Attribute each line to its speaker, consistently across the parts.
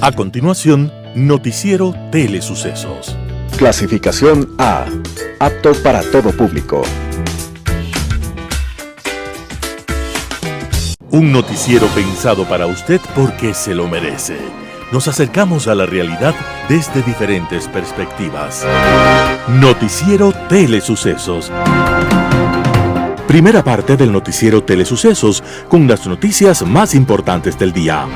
Speaker 1: A continuación, Noticiero Telesucesos.
Speaker 2: Clasificación A. Apto para todo público.
Speaker 1: Un noticiero pensado para usted porque se lo merece. Nos acercamos a la realidad desde diferentes perspectivas. Noticiero Telesucesos. Primera parte del Noticiero Telesucesos con las noticias más importantes del día.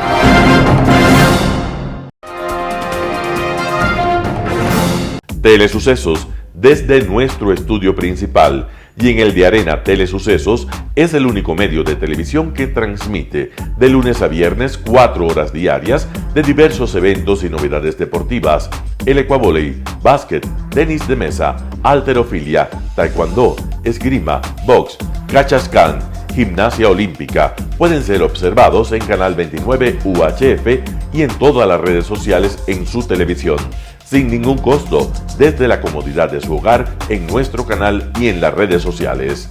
Speaker 3: Telesucesos desde nuestro estudio principal y en el de Arena Telesucesos es el único medio de televisión que transmite de lunes a viernes 4 horas diarias de diversos eventos y novedades deportivas, el ecuavóley, básquet, tenis de mesa, halterofilia, taekwondo, esgrima, box, cachascán, gimnasia olímpica. Pueden ser observados en Canal 29 UHF y en todas las redes sociales en su televisión, sin ningún costo, desde la comodidad de su hogar, en nuestro canal y en las redes sociales.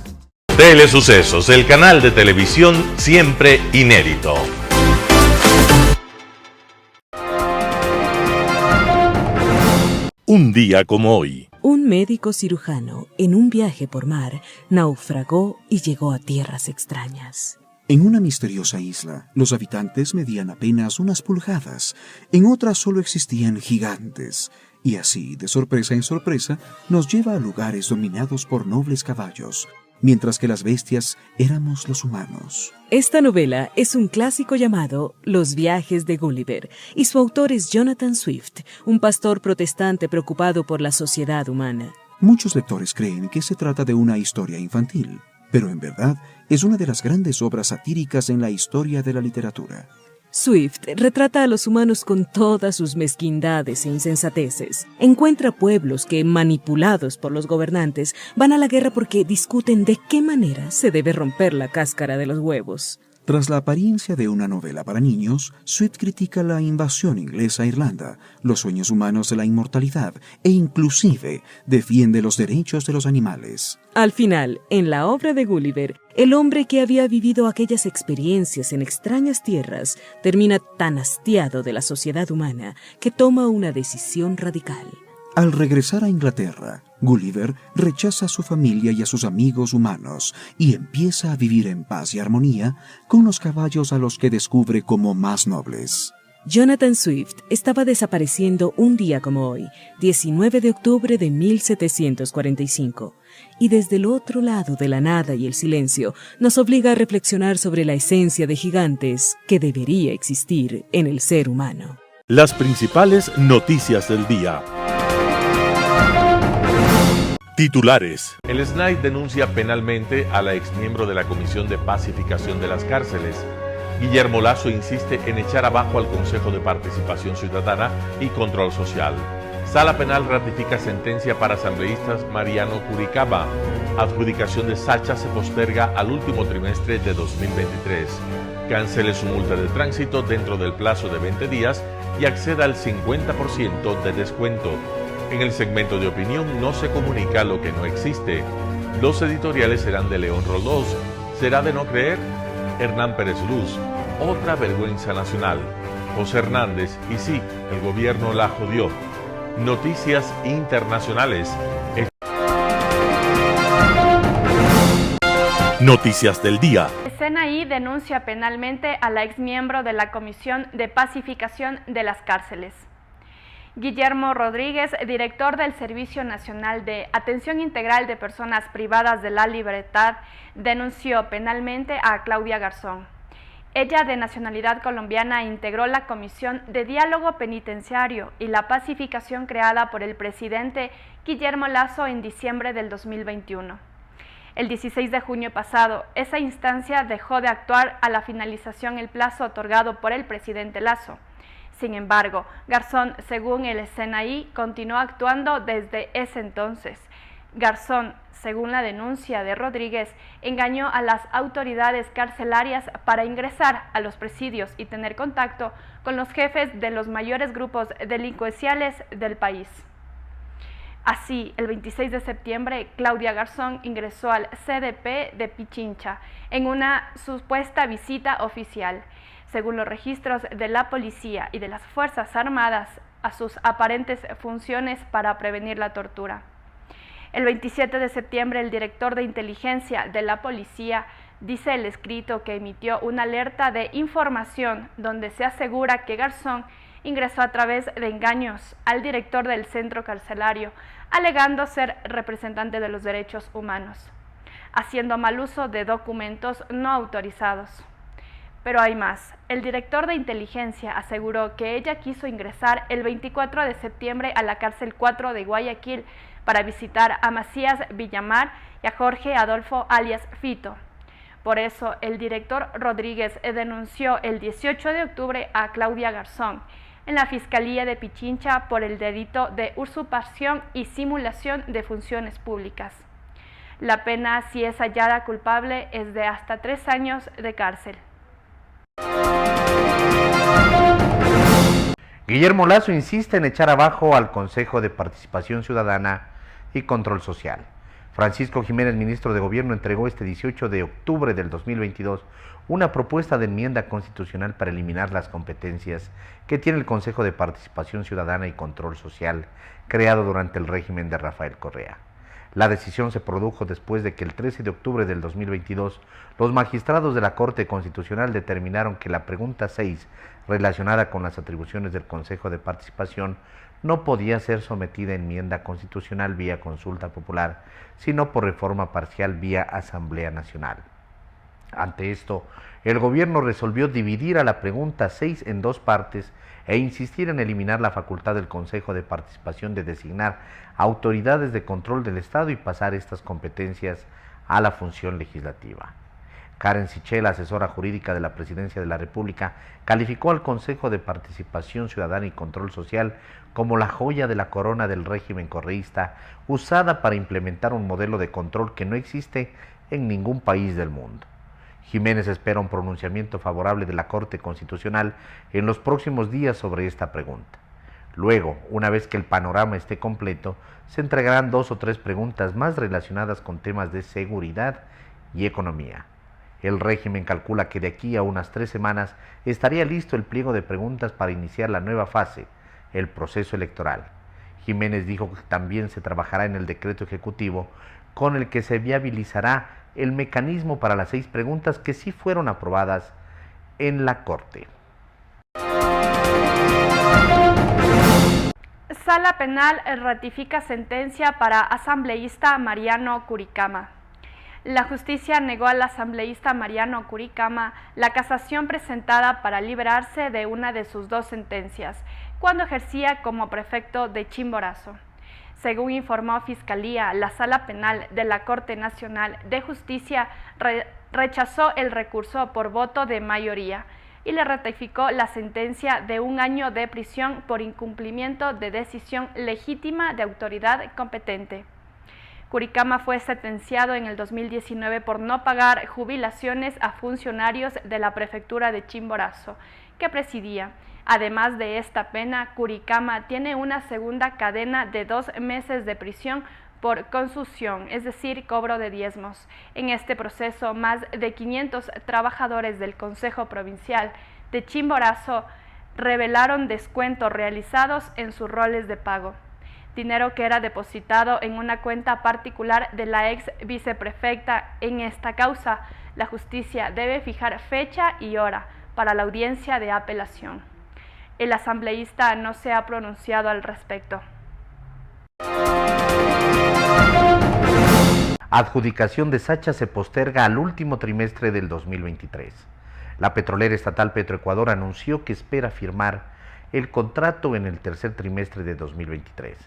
Speaker 3: Telesucesos, el canal de televisión siempre inédito.
Speaker 1: Un día como hoy.
Speaker 4: Un médico cirujano, en un viaje por mar, naufragó y llegó a tierras extrañas.
Speaker 5: En una misteriosa isla, los habitantes medían apenas unas pulgadas, en otras solo existían gigantes, y así, de sorpresa en sorpresa, nos lleva a lugares dominados por nobles caballos, mientras que las bestias éramos los humanos.
Speaker 4: Esta novela es un clásico llamado Los viajes de Gulliver, y su autor es Jonathan Swift, un pastor protestante preocupado por la sociedad humana.
Speaker 5: Muchos lectores creen que se trata de una historia infantil, pero en verdad es una de las grandes obras satíricas en la historia de la literatura.
Speaker 4: Swift retrata a los humanos con todas sus mezquindades e insensateces. Encuentra pueblos que, manipulados por los gobernantes, van a la guerra porque discuten de qué manera se debe romper la cáscara de los huevos.
Speaker 5: Tras la apariencia de una novela para niños, Swift critica la invasión inglesa a Irlanda, los sueños humanos de la inmortalidad e inclusive defiende los derechos de los animales.
Speaker 4: Al final, en la obra de Gulliver, el hombre que había vivido aquellas experiencias en extrañas tierras termina tan hastiado de la sociedad humana que toma una decisión radical.
Speaker 5: Al regresar a Inglaterra, Gulliver rechaza a su familia y a sus amigos humanos y empieza a vivir en paz y armonía con los caballos a los que descubre como más nobles.
Speaker 4: Jonathan Swift estaba desapareciendo un día como hoy, 19 de octubre de 1745, y desde el otro lado de la nada y el silencio nos obliga a reflexionar sobre la esencia de gigantes que debería existir en el ser humano.
Speaker 1: Las principales noticias del día. Titulares.
Speaker 3: El SNAI denuncia penalmente a la exmiembro de la Comisión de Pacificación de las Cárceles. Guillermo Lasso insiste en echar abajo al Consejo de Participación Ciudadana y Control Social. Sala Penal ratifica sentencia para asambleístas Mariano Curicaba. Adjudicación de Sacha se posterga al último trimestre de 2023. Cancele su multa de tránsito dentro del plazo de 20 días y acceda al 50% de descuento. En el segmento de opinión no se comunica lo que no existe. Los editoriales serán de León Roldós. ¿Será de no creer? Hernán Pérez Luz. Otra vergüenza nacional. José Hernández. Y sí, el gobierno la jodió. Noticias internacionales.
Speaker 1: Noticias del día.
Speaker 6: El SNAI denuncia penalmente a la exmiembro de la Comisión de Pacificación de las Cárceles. Guillermo Rodríguez, director del Servicio Nacional de Atención Integral de Personas Privadas de la Libertad, denunció penalmente a Claudia Garzón. Ella, de nacionalidad colombiana, integró la Comisión de Diálogo Penitenciario y la Pacificación creada por el presidente Guillermo Lasso en diciembre del 2021. El 16 de junio pasado, esa instancia dejó de actuar a la finalización del plazo otorgado por el presidente Lasso. Sin embargo, Garzón, según el SNAI, continuó actuando desde ese entonces. Garzón, según la denuncia de Rodríguez, engañó a las autoridades carcelarias para ingresar a los presidios y tener contacto con los jefes de los mayores grupos delincuenciales del país. Así, el 26 de septiembre, Claudia Garzón ingresó al CDP de Pichincha en una supuesta visita oficial. según los registros de la policía y de las Fuerzas Armadas, a sus aparentes funciones para prevenir la tortura. El 27 de septiembre, el director de inteligencia de la policía dice el escrito que emitió una alerta de información donde se asegura que Garzón ingresó a través de engaños al director del centro carcelario, alegando ser representante de los derechos humanos, haciendo mal uso de documentos no autorizados. Pero hay más. El director de inteligencia aseguró que ella quiso ingresar el 24 de septiembre a la cárcel 4 de Guayaquil para visitar a Macías Villamar y a Jorge Adolfo alias Fito. Por eso, el director Rodríguez denunció el 18 de octubre a Claudia Garzón en la Fiscalía de Pichincha por el delito de usurpación y simulación de funciones públicas. La pena, si es hallada culpable, es de hasta 3 años de cárcel.
Speaker 7: Guillermo Lasso insiste en echar abajo al Consejo de Participación Ciudadana y Control Social. Francisco Jiménez, ministro de Gobierno, entregó este 18 de octubre del 2022 una propuesta de enmienda constitucional para eliminar las competencias que tiene el Consejo de Participación Ciudadana y Control Social, creado durante el régimen de Rafael Correa. La decisión se produjo después de que el 13 de octubre del 2022 los magistrados de la Corte Constitucional determinaron que la pregunta 6, relacionada con las atribuciones del Consejo de Participación, no podía ser sometida a enmienda constitucional vía consulta popular, sino por reforma parcial vía Asamblea Nacional. Ante esto, el gobierno resolvió dividir a la pregunta 6 en 2 partes e insistir en eliminar la facultad del Consejo de Participación de designar autoridades de control del Estado y pasar estas competencias a la función legislativa. Karen Sichel, asesora jurídica de la Presidencia de la República, calificó al Consejo de Participación Ciudadana y Control Social como la joya de la corona del régimen correísta, usada para implementar un modelo de control que no existe en ningún país del mundo. Jiménez espera un pronunciamiento favorable de la Corte Constitucional en los próximos días sobre esta pregunta. Luego, una vez que el panorama esté completo, se entregarán 2 o 3 preguntas más relacionadas con temas de seguridad y economía. El régimen calcula que de aquí a unas 3 semanas estaría listo el pliego de preguntas para iniciar la nueva fase, el proceso electoral. Jiménez dijo que también se trabajará en el decreto ejecutivo con el que se viabilizará el mecanismo para las 6 preguntas que sí fueron aprobadas en la Corte.
Speaker 6: Sala Penal ratifica sentencia para asambleísta Mariano Curicama. La justicia negó al asambleísta Mariano Curicama la casación presentada para liberarse de una de sus 2 sentencias, cuando ejercía como prefecto de Chimborazo. Según informó Fiscalía, la Sala Penal de la Corte Nacional de Justicia rechazó el recurso por voto de mayoría y le ratificó la sentencia de 1 año de prisión por incumplimiento de decisión legítima de autoridad competente. Curicama fue sentenciado en el 2019 por no pagar jubilaciones a funcionarios de la prefectura de Chimborazo, que presidía. Además de esta pena, Curicama tiene una segunda cadena de 2 meses de prisión por consusión, es decir, cobro de diezmos. En este proceso, más de 500 trabajadores del Consejo Provincial de Chimborazo revelaron descuentos realizados en sus roles de pago. Dinero que era depositado en una cuenta particular de la ex viceprefecta. En esta causa, la justicia debe fijar fecha y hora para la audiencia de apelación. El asambleísta no se ha pronunciado al respecto.
Speaker 7: Adjudicación de Sacha se posterga al último trimestre del 2023. La petrolera estatal Petroecuador anunció que espera firmar el contrato en el tercer trimestre de 2023.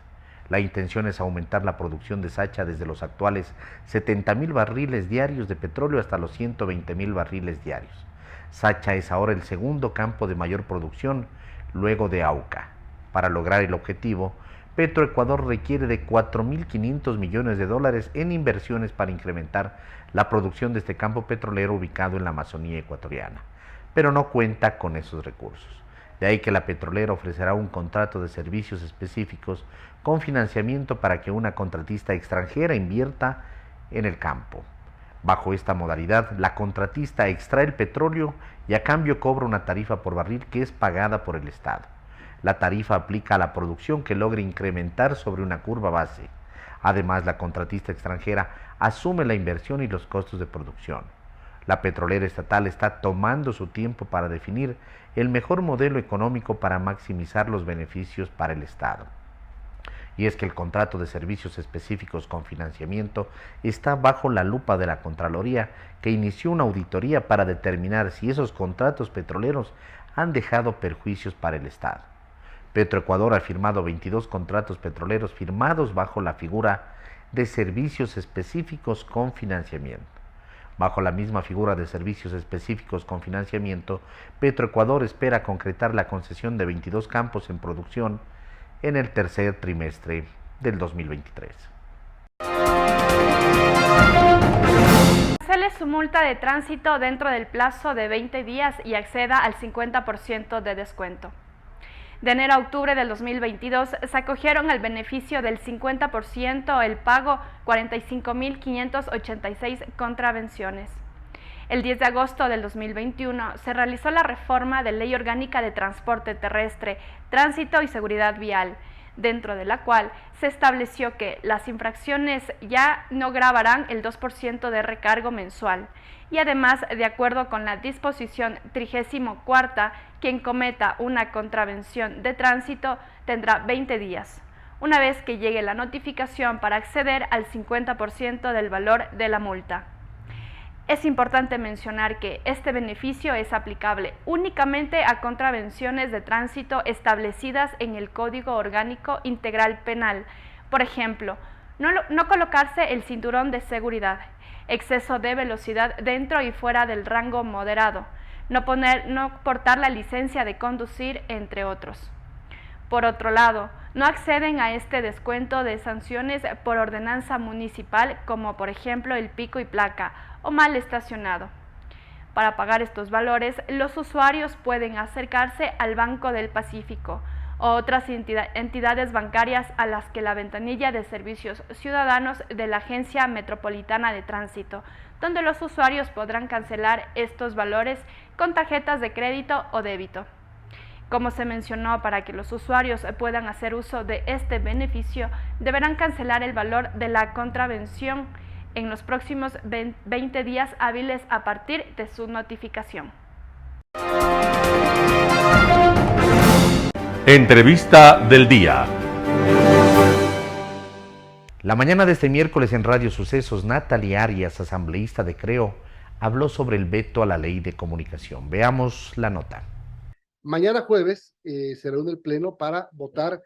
Speaker 7: La intención es aumentar la producción de Sacha desde los actuales 70,000 barriles diarios de petróleo hasta los 120,000 barriles diarios. Sacha es ahora el segundo campo de mayor producción, luego de Auca. Para lograr el objetivo, Petroecuador requiere de $4.500 millones en inversiones para incrementar la producción de este campo petrolero ubicado en la Amazonía ecuatoriana, pero no cuenta con esos recursos. De ahí que la petrolera ofrecerá un contrato de servicios específicos con financiamiento para que una contratista extranjera invierta en el campo. Bajo esta modalidad, la contratista extrae el petróleo y a cambio cobra una tarifa por barril que es pagada por el Estado. La tarifa aplica a la producción que logre incrementar sobre una curva base. Además, la contratista extranjera asume la inversión y los costos de producción. La petrolera estatal está tomando su tiempo para definir el mejor modelo económico para maximizar los beneficios para el Estado. Y es que el contrato de servicios específicos con financiamiento está bajo la lupa de la Contraloría, que inició una auditoría para determinar si esos contratos petroleros han dejado perjuicios para el Estado. Petroecuador ha firmado 22 contratos petroleros firmados bajo la figura de servicios específicos con financiamiento. Bajo la misma figura de servicios específicos con financiamiento, Petroecuador espera concretar la concesión de 22 campos en producción en el tercer trimestre del 2023.
Speaker 6: Cancele su multa de tránsito dentro del plazo de 20 días y acceda al 50% de descuento. De enero a octubre del 2022 se acogieron al beneficio del 50% el pago 45.586 contravenciones. El 10 de agosto del 2021 se realizó la reforma de Ley Orgánica de Transporte Terrestre, Tránsito y Seguridad Vial, dentro de la cual se estableció que las infracciones ya no gravarán el 2% de recargo mensual y además, de acuerdo con la disposición 34ª, quien cometa una contravención de tránsito tendrá 20 días, una vez que llegue la notificación para acceder al 50% del valor de la multa. Es importante mencionar que este beneficio es aplicable únicamente a contravenciones de tránsito establecidas en el Código Orgánico Integral Penal. Por ejemplo, no colocarse el cinturón de seguridad, exceso de velocidad dentro y fuera del rango moderado, no portar la licencia de conducir, entre otros. Por otro lado, no acceden a este descuento de sanciones por ordenanza municipal, como por ejemplo el pico y placa o mal estacionado. Para pagar estos valores, los usuarios pueden acercarse al Banco del Pacífico o otras entidades bancarias a las que la ventanilla de servicios ciudadanos de la Agencia Metropolitana de Tránsito, donde los usuarios podrán cancelar estos valores con tarjetas de crédito o débito. Como se mencionó, para que los usuarios puedan hacer uso de este beneficio, deberán cancelar el valor de la contravención en los próximos 20 días hábiles a partir de su notificación.
Speaker 3: Entrevista del día.
Speaker 7: La mañana de este miércoles en Radio Sucesos, Natalie Arias, asambleísta de Creo, habló sobre el veto a la ley de comunicación. Veamos la nota.
Speaker 8: Mañana jueves se reúne el Pleno para votar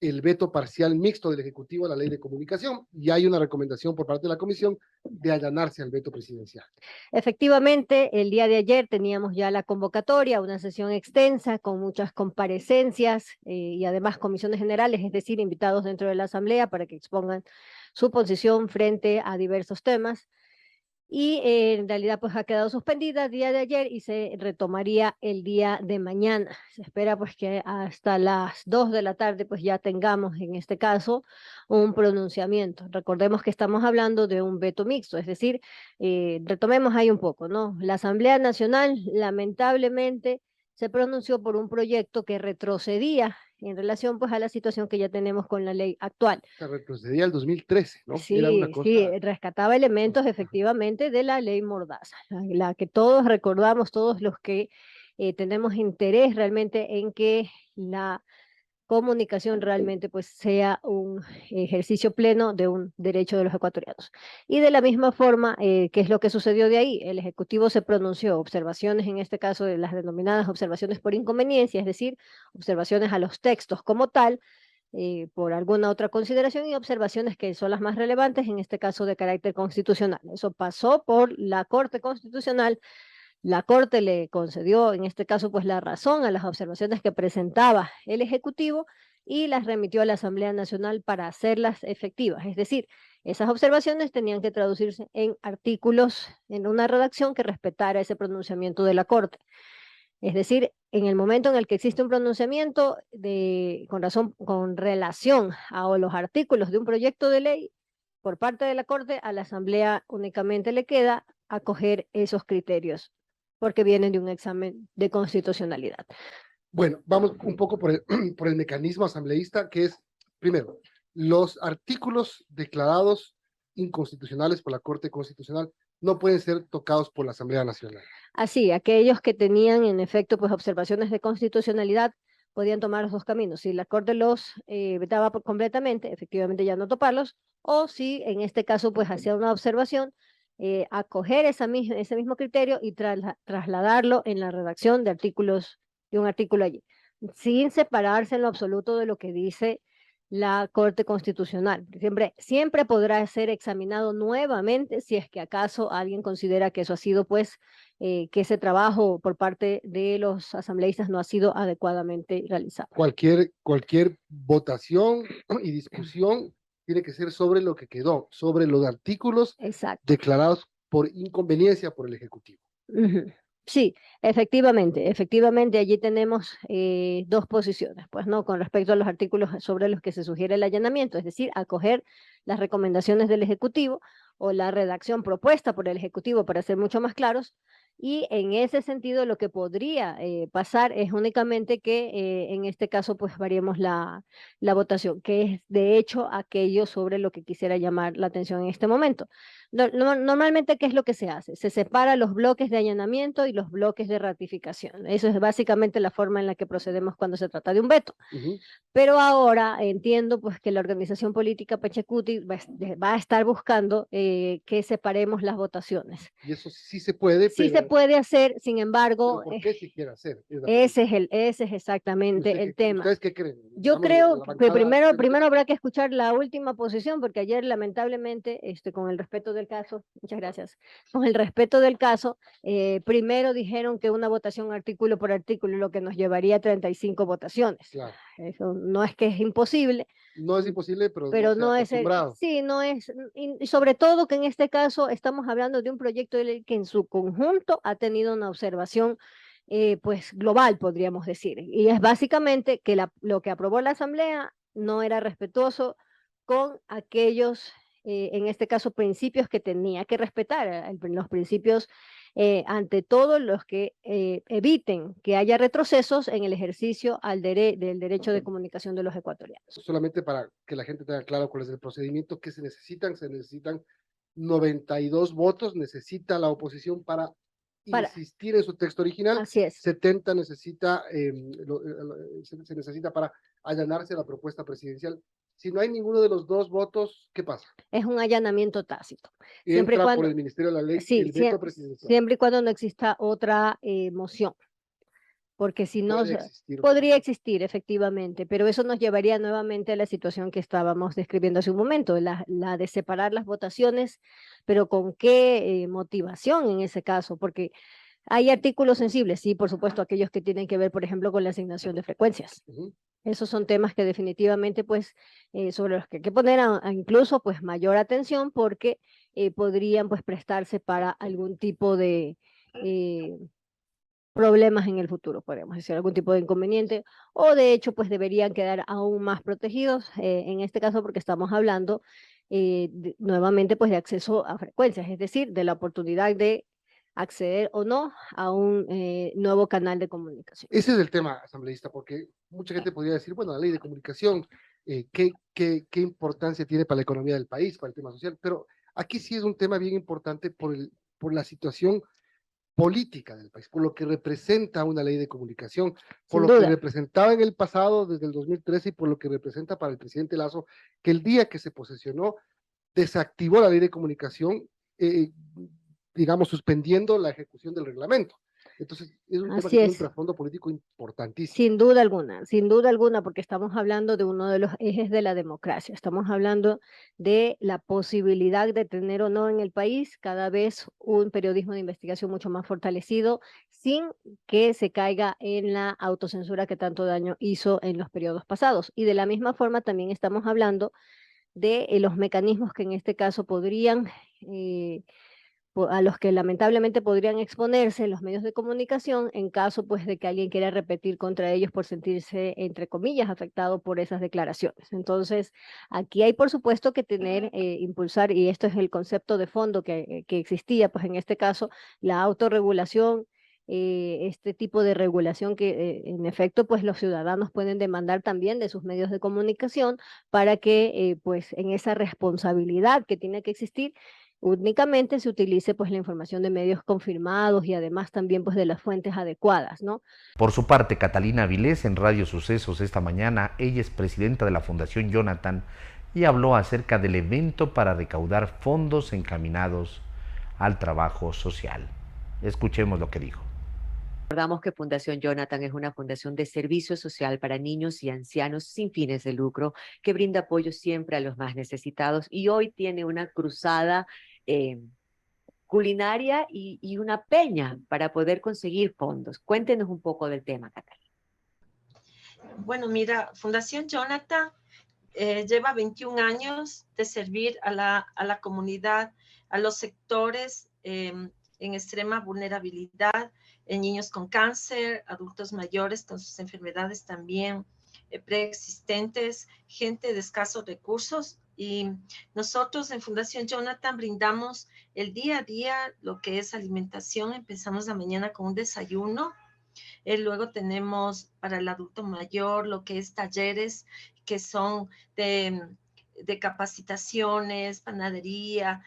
Speaker 8: el veto parcial mixto del Ejecutivo a la Ley de Comunicación y hay una recomendación por parte de la Comisión de allanarse al veto presidencial.
Speaker 9: Efectivamente, el día de ayer teníamos ya la convocatoria, una sesión extensa con muchas comparecencias y además comisiones generales, es decir, invitados dentro de la Asamblea para que expongan su posición frente a diversos temas. Y en realidad pues ha quedado suspendida el día de ayer y se retomaría el día de mañana. Se espera pues que hasta las 2 de la tarde pues ya tengamos en este caso un pronunciamiento. Recordemos que estamos hablando de un veto mixto, es decir, retomemos ahí un poco, ¿no? La Asamblea Nacional lamentablemente se pronunció por un proyecto que retrocedía en relación pues a la situación que ya tenemos con la ley actual.
Speaker 8: Se retrocedía al 2013, ¿no?
Speaker 9: Sí,
Speaker 8: Era una cosa...
Speaker 9: sí, rescataba elementos efectivamente de la ley Mordaza, la que todos recordamos, todos los que tenemos interés realmente en que la comunicación realmente pues sea un ejercicio pleno de un derecho de los ecuatorianos. Y de la misma forma, ¿qué es lo que sucedió de ahí? El Ejecutivo se pronunció, observaciones en este caso de las denominadas observaciones por inconveniencia, es decir, observaciones a los textos como tal, por alguna otra consideración y observaciones que son las más relevantes, en este caso de carácter constitucional. Eso pasó por la Corte Constitucional. La Corte le concedió, en este caso, pues la razón a las observaciones que presentaba el Ejecutivo y las remitió a la Asamblea Nacional para hacerlas efectivas. Es decir, esas observaciones tenían que traducirse en artículos, en una redacción que respetara ese pronunciamiento de la Corte. Es decir, en el momento en el que existe un pronunciamiento con relación a los artículos de un proyecto de ley, por parte de la Corte, a la Asamblea únicamente le queda acoger esos criterios, porque vienen de un examen de constitucionalidad.
Speaker 8: Bueno, vamos un poco por por el mecanismo asambleísta, que es, primero, los artículos declarados inconstitucionales por la Corte Constitucional no pueden ser tocados por la Asamblea Nacional.
Speaker 9: Así, aquellos que tenían en efecto pues observaciones de constitucionalidad podían tomar los dos caminos. Si la Corte los vetaba completamente, efectivamente ya no toparlos, o si en este caso pues hacía una observación, acoger ese mismo criterio y trasladarlo en la redacción de artículos, de un artículo allí, sin separarse en lo absoluto de lo que dice la Corte Constitucional. Siempre podrá ser examinado nuevamente si es que acaso alguien considera que eso ha sido pues que ese trabajo por parte de los asambleístas no ha sido adecuadamente realizado.
Speaker 8: Cualquier votación y discusión tiene que ser sobre lo que quedó, sobre los artículos declarados por inconveniencia por el Ejecutivo.
Speaker 9: Sí, efectivamente, allí tenemos dos posiciones, pues no, con respecto a los artículos sobre los que se sugiere el allanamiento, es decir, acoger las recomendaciones del Ejecutivo o la redacción propuesta por el Ejecutivo para ser mucho más claros, y en ese sentido lo que podría pasar es únicamente que en este caso pues variemos la votación, que es de hecho aquello sobre lo que quisiera llamar la atención en este momento. Normalmente, ¿qué es lo que se hace? Se separa los bloques de allanamiento y los bloques de ratificación. Eso es básicamente la forma en la que procedemos cuando se trata de un veto. Pero ahora entiendo pues que la organización política Pachacuti va a estar buscando que separemos las votaciones.
Speaker 8: Y eso sí se puede,
Speaker 9: sí se puede hacer, sin embargo...
Speaker 8: ¿Por qué se quiere hacer?
Speaker 9: Ese es exactamente el tema.
Speaker 8: ¿Ustedes qué creen?
Speaker 9: Yo creo que primero habrá que escuchar la última posición, porque ayer lamentablemente, con el respeto del caso, muchas gracias, con el respeto del caso, primero dijeron que una votación artículo por artículo, lo que nos llevaría a 35 votaciones.
Speaker 8: Claro.
Speaker 9: Eso no es que es imposible.
Speaker 8: No es imposible, pero
Speaker 9: no es sí, no es, y sobre todo que en este caso estamos hablando de un proyecto de ley que en su conjunto ha tenido una observación pues global, podríamos decir, y es básicamente que lo que aprobó la Asamblea no era respetuoso con aquellos, en este caso, principios que tenía que respetar, los principios ante todo los que eviten que haya retrocesos en el ejercicio del derecho de comunicación de los ecuatorianos.
Speaker 8: Solamente para que la gente tenga claro cuál es el procedimiento que se necesitan 92 votos, necesita la oposición para insistir en su texto original.
Speaker 9: Así es.
Speaker 8: 70 necesita, se necesita para allanarse a la propuesta presidencial. Si no hay ninguno de los dos votos, ¿qué pasa?
Speaker 9: Es un allanamiento tácito.
Speaker 8: Entra por el Ministerio de la Ley el veto presidencial.
Speaker 9: Siempre y cuando no exista otra moción. Porque si no, podría existir efectivamente, pero eso nos llevaría nuevamente a la situación que estábamos describiendo hace un momento, la de separar las votaciones, pero con qué motivación en ese caso, porque hay artículos sensibles, sí, por supuesto, aquellos que tienen que ver, por ejemplo, con la asignación de frecuencias. Esos son temas que definitivamente, pues, sobre los que hay que poner incluso, pues, mayor atención, porque podrían, pues, prestarse para algún tipo de problemas en el futuro, podemos decir, algún tipo de inconveniente, o de hecho, pues deberían quedar aún más protegidos, en este caso porque estamos hablando nuevamente pues de acceso a frecuencias, es decir, de la oportunidad de acceder o no a un nuevo canal de comunicación.
Speaker 8: Ese es el tema, asambleísta, porque mucha gente podría decir, bueno, la ley de comunicación, ¿qué importancia tiene para la economía del país, para el tema social? Pero aquí sí es un tema bien importante por la situación política del país, por lo que representa una ley de comunicación, por lo que representaba en el pasado desde el 2013 y por lo que representa para el presidente Lazo, que el día que se posesionó desactivó la ley de comunicación, digamos, suspendiendo la ejecución del reglamento. Entonces, es un tema que tiene un trasfondo político importantísimo.
Speaker 9: Sin duda alguna, porque estamos hablando de uno de los ejes de la democracia. Estamos hablando de la posibilidad de tener o no en el país cada vez un periodismo de investigación mucho más fortalecido, sin que se caiga en la autocensura que tanto daño hizo en los periodos pasados. Y de la misma forma también estamos hablando de los mecanismos que en este caso podrían a los que lamentablemente podrían exponerse en los medios de comunicación en caso pues de que alguien quiera repetir contra ellos por sentirse, entre comillas, afectado por esas declaraciones. Entonces, aquí hay por supuesto que tener, impulsar, y esto es el concepto de fondo que existía, pues en este caso, la autorregulación, este tipo de regulación que en efecto pues los ciudadanos pueden demandar también de sus medios de comunicación para que pues en esa responsabilidad que tiene que existir únicamente se utilice pues la información de medios confirmados y además también pues de las fuentes adecuadas, ¿no?
Speaker 7: Por su parte, Catalina Avilés en Radio Sucesos esta mañana, ella es presidenta de la Fundación Jonathan y habló acerca del evento para recaudar fondos encaminados al trabajo social. Escuchemos lo que dijo.
Speaker 10: Recordamos que Fundación Jonathan es una fundación de servicio social para niños y ancianos sin fines de lucro que brinda apoyo siempre a los más necesitados y hoy tiene una cruzada culinaria y una peña para poder conseguir fondos. Cuéntenos un poco del tema, Catalina.
Speaker 11: Bueno, mira, Fundación Jonathan lleva 21 años de servir a la comunidad, a los sectores en extrema vulnerabilidad, en niños con cáncer, adultos mayores con sus enfermedades también preexistentes, gente de escasos recursos. Y nosotros en Fundación Jonathan brindamos el día a día lo que es alimentación. Empezamos la mañana con un desayuno. Luego tenemos para el adulto mayor lo que es talleres que son de capacitaciones, panadería,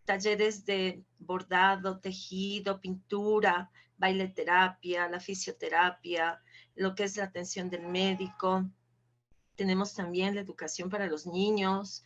Speaker 11: talleres de bordado, tejido, pintura, baileterapia, la fisioterapia, lo que es la atención del médico. Tenemos también la educación para los niños,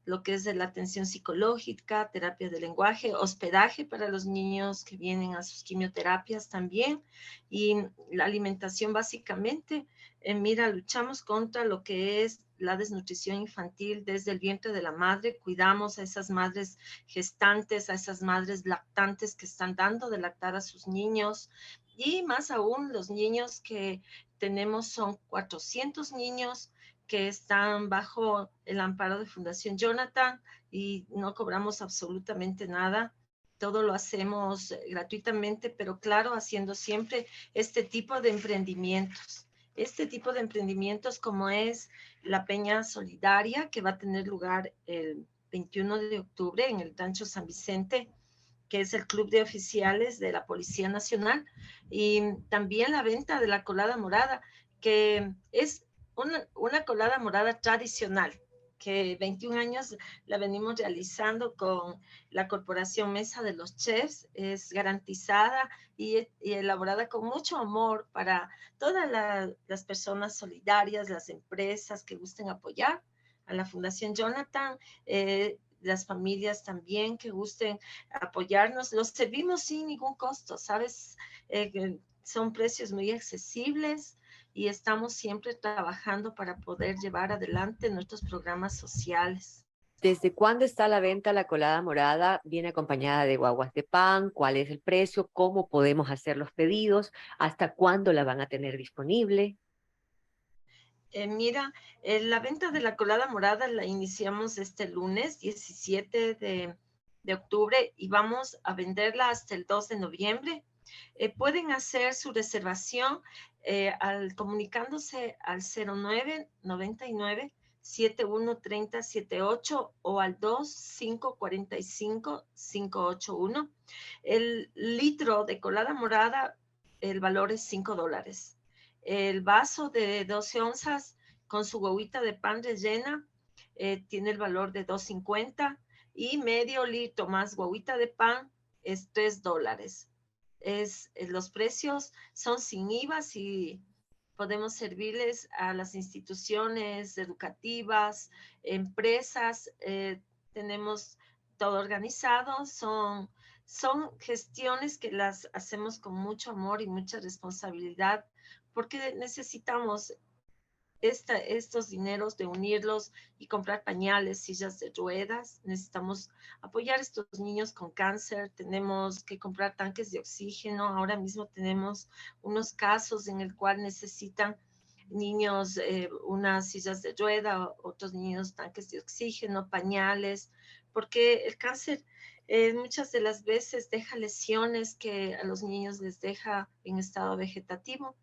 Speaker 11: lo que es de la atención psicológica, terapia de lenguaje, hospedaje para los niños que vienen a sus quimioterapias también, y la alimentación básicamente. Mira, luchamos contra lo que es la desnutrición infantil desde el vientre de la madre, cuidamos a esas madres gestantes, a esas madres lactantes que están dando de lactar a sus niños, y más aún los niños que tenemos son 400 niños que están bajo el amparo de Fundación Jonathan y no cobramos absolutamente nada. Todo lo hacemos gratuitamente, pero claro, haciendo siempre este tipo de emprendimientos. Este tipo de emprendimientos como es la Peña Solidaria, que va a tener lugar el 21 de octubre en el Rancho San Vicente, que es el club de oficiales de la Policía Nacional, y también la venta de la colada morada, que es una colada morada tradicional, que 21 años la venimos realizando con la Corporación Mesa de los Chefs, es garantizada y elaborada con mucho amor para todas las personas solidarias, las empresas que gusten apoyar a la Fundación Jonathan, las familias también que gusten apoyarnos. Los servimos sin ningún costo, ¿sabes? Son precios muy accesibles y estamos siempre trabajando para poder llevar adelante nuestros programas sociales.
Speaker 10: ¿Desde cuándo está a la venta la colada morada? ¿Viene acompañada de guaguas de pan? ¿Cuál es el precio? ¿Cómo podemos hacer los pedidos? ¿Hasta cuándo la van a tener disponible?
Speaker 11: Mira, la venta de la colada morada la iniciamos este lunes 17 de octubre y vamos a venderla hasta el 2 de noviembre. Pueden hacer su reservación comunicándose al 0999 713078 o al 2545 581. El litro de colada morada, el valor es $5. El vaso de 12 onzas con su huevita de pan rellena tiene el valor de $2.50 y medio litro más huevita de pan es $3. Los precios son sin IVA y podemos servirles a las instituciones educativas, empresas, tenemos todo organizado, son gestiones que las hacemos con mucho amor y mucha responsabilidad porque necesitamos estos dineros de unirlos y comprar pañales, sillas de ruedas. Necesitamos apoyar a estos niños con cáncer. Tenemos que comprar tanques de oxígeno. Ahora mismo tenemos unos casos en el cual necesitan niños unas sillas de rueda, otros niños tanques de oxígeno, pañales, porque el cáncer muchas de las veces deja lesiones que a los niños les deja en estado vegetativo,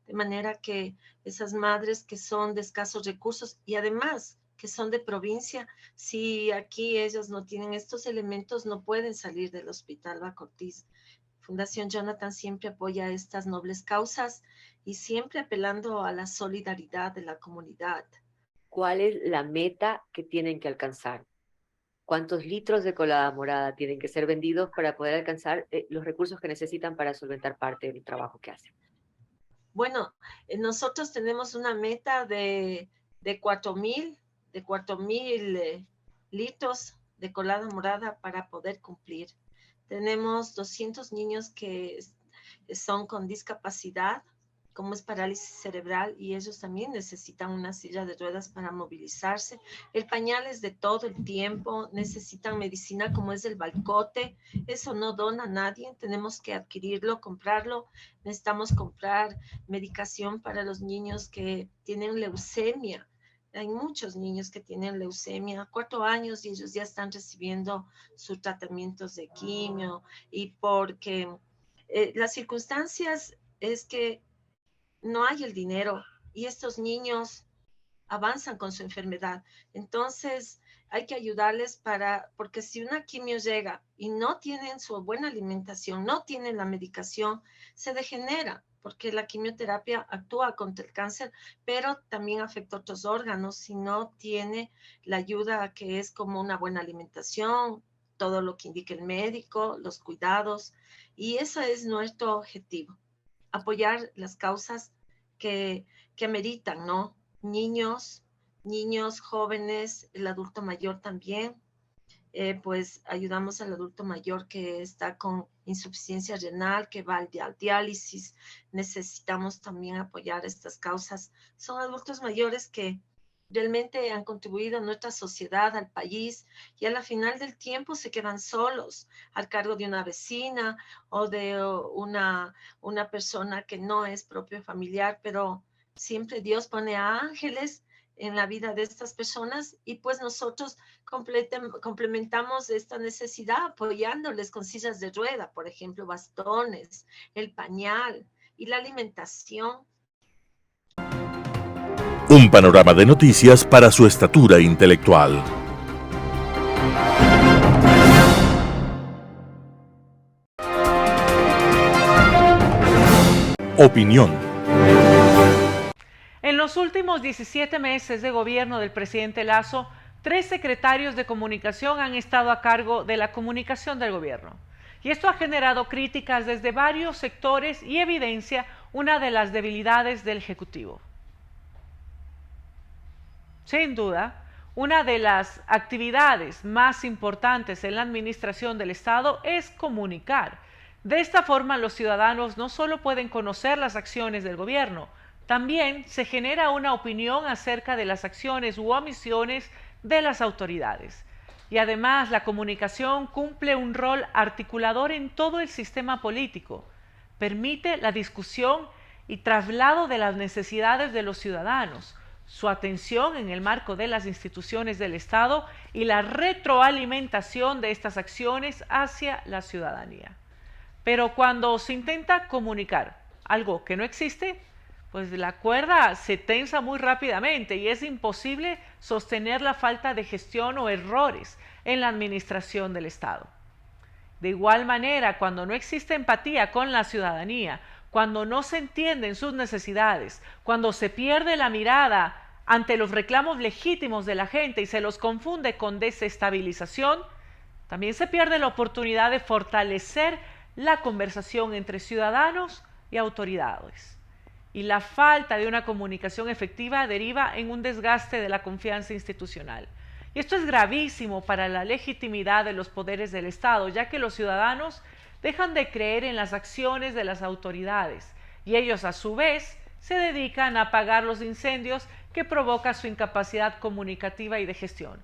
Speaker 11: de manera que esas madres que son de escasos recursos y además que son de provincia, si aquí ellas no tienen estos elementos, no pueden salir del Hospital Baco Ortiz. Fundación Jonathan siempre apoya estas nobles causas y siempre apelando a la solidaridad de la comunidad.
Speaker 10: ¿Cuál es la meta que tienen que alcanzar? ¿Cuántos litros de colada morada tienen que ser vendidos para poder alcanzar los recursos que necesitan para solventar parte del trabajo que hacen?
Speaker 11: Bueno, nosotros tenemos una meta de 4,000 litros de colada morada para poder cumplir. Tenemos 200 niños que son con discapacidad, como es parálisis cerebral, y ellos también necesitan una silla de ruedas para movilizarse. El pañal es de todo el tiempo, necesitan medicina como es el Balcote, eso no dona a nadie, tenemos que adquirirlo, comprarlo. Necesitamos comprar medicación para los niños que tienen leucemia. Hay muchos niños que tienen leucemia, 4 años, y ellos ya están recibiendo sus tratamientos de quimio, y porque las circunstancias es que no hay el dinero y estos niños avanzan con su enfermedad. Entonces hay que ayudarles porque si una quimio llega y no tienen su buena alimentación, no tienen la medicación, se degenera, porque la quimioterapia actúa contra el cáncer, pero también afecta otros órganos si no tiene la ayuda que es como una buena alimentación, todo lo que indique el médico, los cuidados, y ese es nuestro objetivo. Apoyar las causas que ameritan, ¿no? Niños, jóvenes, el adulto mayor también. Pues ayudamos al adulto mayor que está con insuficiencia renal, que va al diálisis. Necesitamos también apoyar estas causas. Son adultos mayores que realmente han contribuido a nuestra sociedad, al país, y a la final del tiempo se quedan solos al cargo de una vecina o de una persona que no es propio familiar, pero siempre Dios pone a ángeles en la vida de estas personas, y pues nosotros complementamos esta necesidad apoyándoles con sillas de rueda, por ejemplo, bastones, el pañal y la alimentación.
Speaker 1: Un panorama de noticias para su estatura intelectual. Opinión.
Speaker 12: En los últimos 17 meses de gobierno del presidente Lasso, 3 secretarios de comunicación han estado a cargo de la comunicación del gobierno. Y esto ha generado críticas desde varios sectores y evidencia una de las debilidades del Ejecutivo. Sin duda, una de las actividades más importantes en la administración del Estado es comunicar. De esta forma, los ciudadanos no solo pueden conocer las acciones del gobierno, también se genera una opinión acerca de las acciones u omisiones de las autoridades. Y además, la comunicación cumple un rol articulador en todo el sistema político. Permite la discusión y traslado de las necesidades de los ciudadanos, su atención en el marco de las instituciones del Estado y la retroalimentación de estas acciones hacia la ciudadanía. Pero cuando se intenta comunicar algo que no existe, pues la cuerda se tensa muy rápidamente y es imposible sostener la falta de gestión o errores en la administración del Estado. De igual manera, cuando no existe empatía con la ciudadanía, cuando no se entienden sus necesidades, cuando se pierde la mirada ante los reclamos legítimos de la gente y se los confunde con desestabilización, también se pierde la oportunidad de fortalecer la conversación entre ciudadanos y autoridades. Y la falta de una comunicación efectiva deriva en un desgaste de la confianza institucional. Y esto es gravísimo para la legitimidad de los poderes del Estado, ya que los ciudadanos dejan de creer en las acciones de las autoridades y ellos a su vez se dedican a apagar los incendios que provoca su incapacidad comunicativa y de gestión.